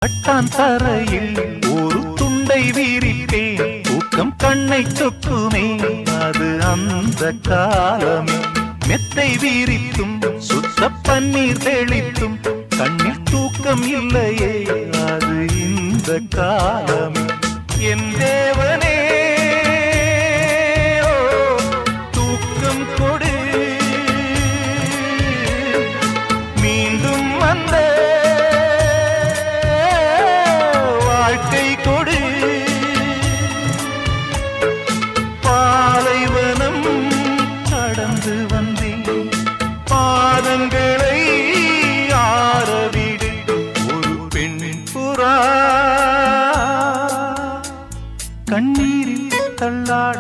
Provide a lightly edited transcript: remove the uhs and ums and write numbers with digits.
பட்டான் தரையில் ஒரு துண்டை வீரிப்பேன் தூக்கம் கண்ணை சொக்குமே அது அந்த காலமே மெத்தை வீரித்தும் சுத்த பன்னீர் தெளித்தும் கண்ணில் தூக்கம் இல்லையே அது இந்த காலமே என் தேவனே தூக்கம் கொடு மீண்டும் வந்த வாழ்க்கை கொடு பாலைவனம் கடந்து வந்தேன் பாதங்களை ஆரவிடு ஒரு பெண் புறா கண்ணீரில் தள்ளாட